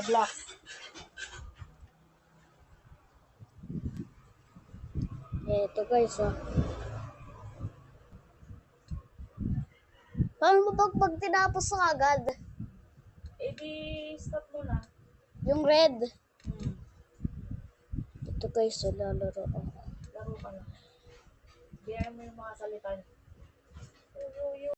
Black. Ito guys, oh. Paano mo pag tinapos ka agad? Stop mo na. Yung red. Ito guys, oh, lalaro ako. Laro ka na. Biyahin mo yung mga salita niyo. Yo.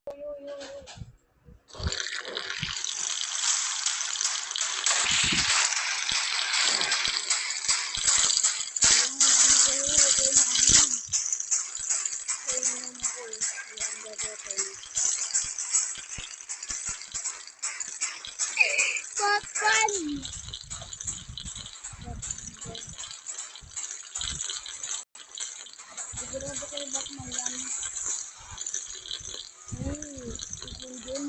Pakpan! Sigurado kayo ba't mayan? Ito din.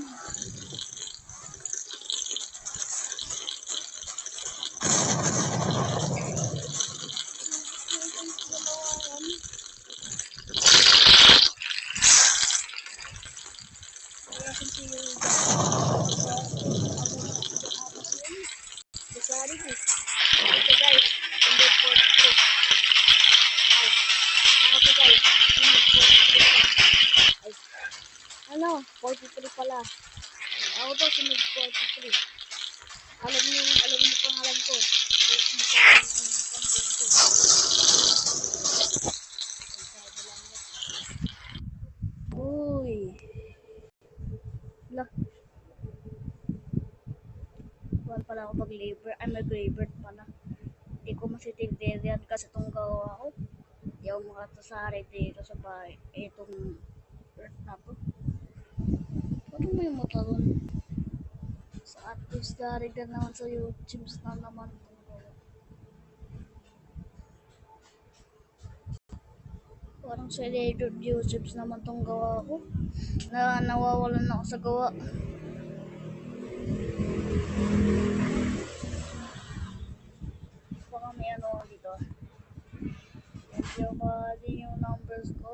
Ano? 43 pala. Ako to, sunod 43. Alam niyo pangalan ko. Uy. Lah. Buwan pala ako mag-labor. Ay, mag-labor pala. Hindi ko masitindihan kasi itong gawa ko. Hindi ako makatasari dito sa bahay. Itong earth na to. Ano mo yung mata doon? Sa artist dari ka naman sa YouTube na naman. Parang sa YouTube naman tong gawa ko. Nawawalan ako sa gawa. Baka may ano dito. Medyo mali yung numbers ko.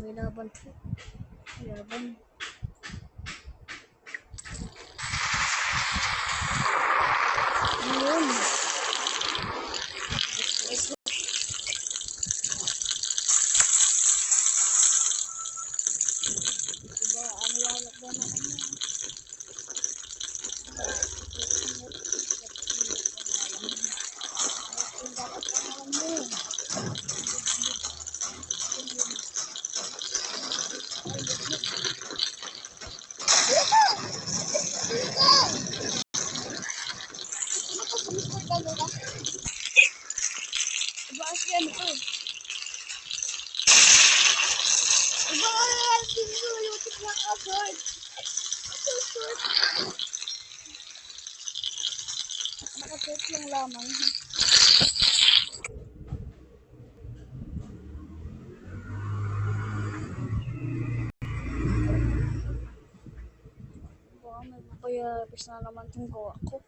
May laban po. Laban. Ayun. Diba, ang lalak ba na ano? Dapat pangalan mo. Yan ito. Iba ka na dito, YouTube na ka-short. Naka-short lang lamang. Baka may papayapis na naman itong gawa ko.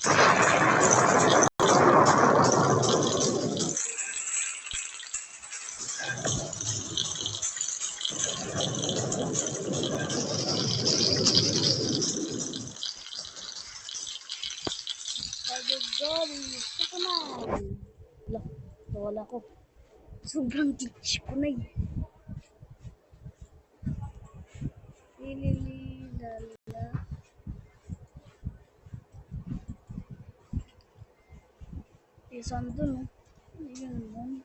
Taga. Gagawin. Gusto ko na. Wala. Wala ko. Sobrang glitch ko na eh. Lilililala. Isan dun oh. Yun mo.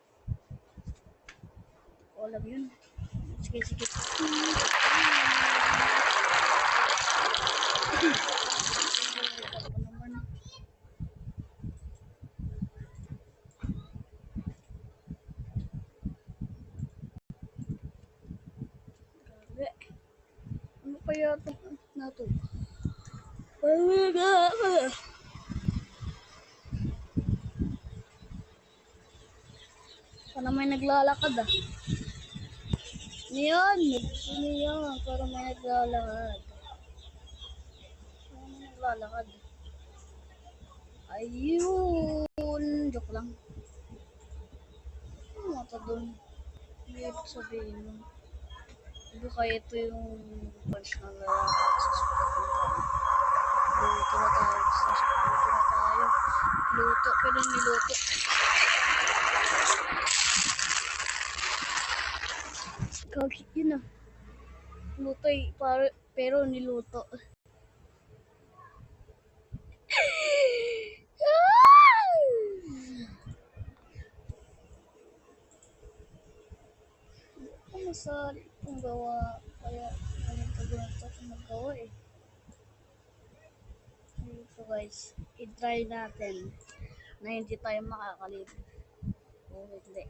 Wala yun. Sige, sige. Ano kaya ito na ito? Parang may naglalakad ah. Niyan, niyan, parang may naglalakad. Parang may naglalakad. Ayun, joke lang. Ano mata doon? Hindi ibig sabihin nun. Hindi kaya ito yung punch na lalakad sa sukupuntan. Luto na tayo. Sa sukupuntan na tayo. Luto, pero niluto. Kagit yun ah. Luto eh, pero niluto. Ano sa itong gawa? Kaya ganito itong magawa eh. So guys, i-try natin na hindi tayo makakalib. O hindi.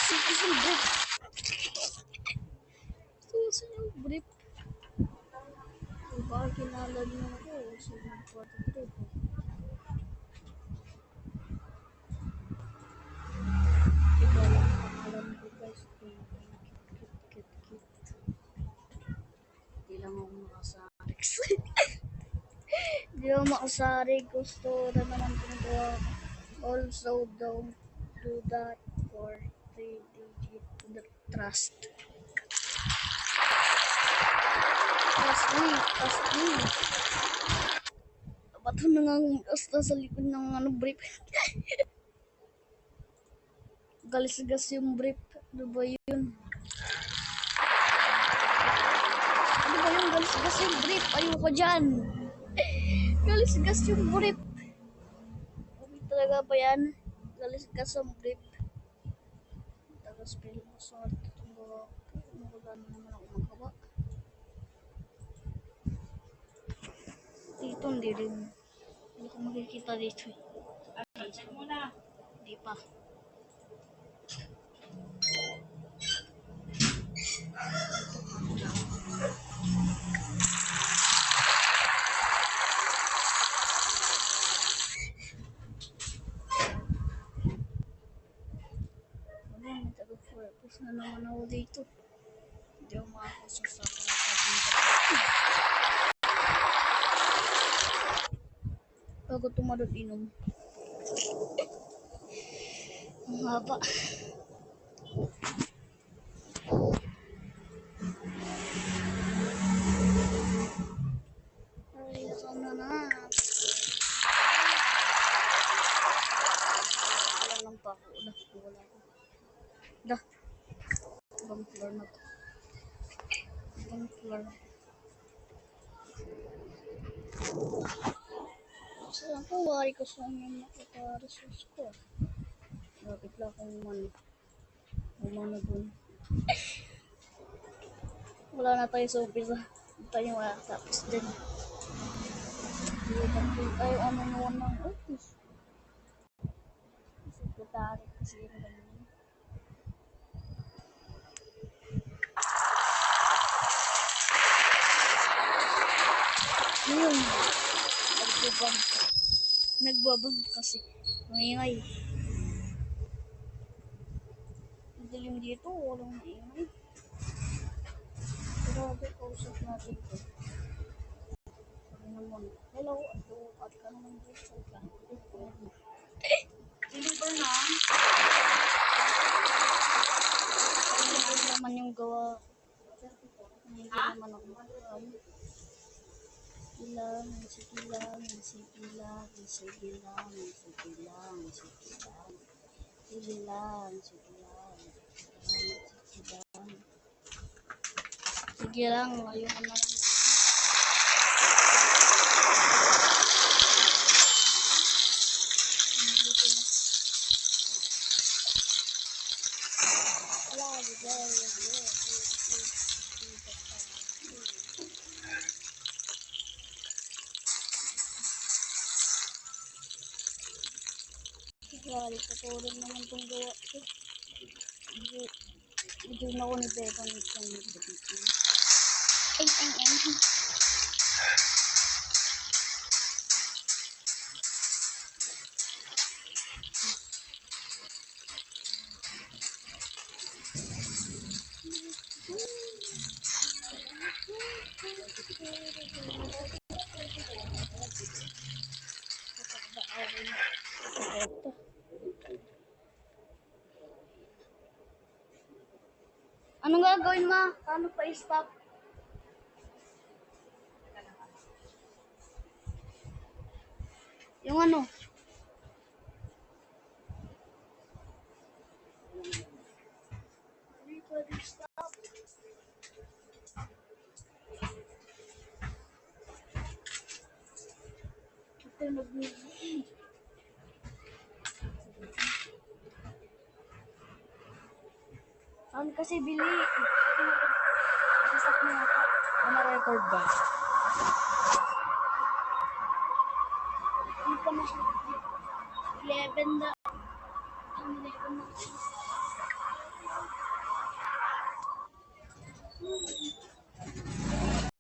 Susan brief. Susan yung brief. So baka kilala niyo ako. Susan important brief. Ikaw lang pangalan ko guys. Kit. Hindi lang ako makasarik. Hindi ako makasarik. Gusto na naman itong gawa. Also, don't do that for 3-digit trust. Trust me. Ba't na nga basta sa likod ng brief? Galis-gas yung brief. Ano ba yun? Ano ba yung galis-gas yung brief? Ayoko dyan. Galis-gas yung brief. Okay talaga ba yan? Galis-gas yung brief. Taga-spell mo sa itong gawa. Wala na naman ako magawa. Dito hindi rin. Hindi ko makikita dito. Check mo na. Hindi pa. Wala, may taga-purpose na naman ako dito. Hindi ako makakusap sa mga pagkakas. Bago tumadot inom. Ang haba. Ay, sana na. Wala lang pa ako. Wala ako. Dah. Ibang floor na to. Ibang floor. Saan ko wari ko sa mga makaka-resource ko. Bakit lang akong umano dun. Wala na tayo sa umpisa. Hindi tayo makakatapos din. Hindi tayo naman ng office. Secretary kasi yun ganyan. Yun. Nagbabang kasi. Maingay. Madilim dito. Walang maingay. Grabe, kausap natin ito. Sabi naman, hello, at ka naman dito. Deliver na. Deliver naman yung gawa. Hindi naman naman ako mag-run. Sige lang, sige lang, sige lang, sige lang, sige lang, sige lang. Sige lang, sige lang, sige lang. Sige lang, ayoko na lang. Grabe, patuloy naman itong gawa ko. Hindi na ako ni Beka ng isang nito. Ay. Ito. Anong gagawin mo? Paano pa i-stop? Yung ano? Hindi pwede stop. Ito nag-music. Saan kasi bili? Sasak niya ako. Na-record ba? Hindi pa na siya. 11 na. 11 na.